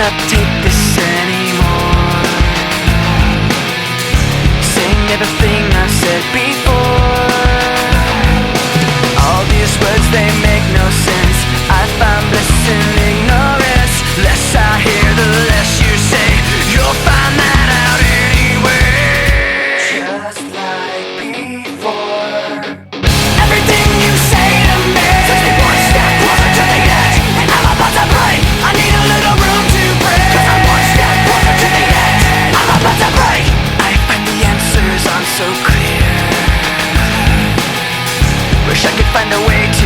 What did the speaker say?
cannot take this anymore. Saying everything I've said before. All these words, they make no sense. I find bliss in ignorance. Less I hear, the less you say. You'll find that out anyway. Just like before. Everything you say to me takes me one step closer to the edge, and I'm about to break. I need a little room to breathe, 'cause I'm one step closer to the edge. I'm about to break. I find the answers aren't so clear. Wish I could find a way to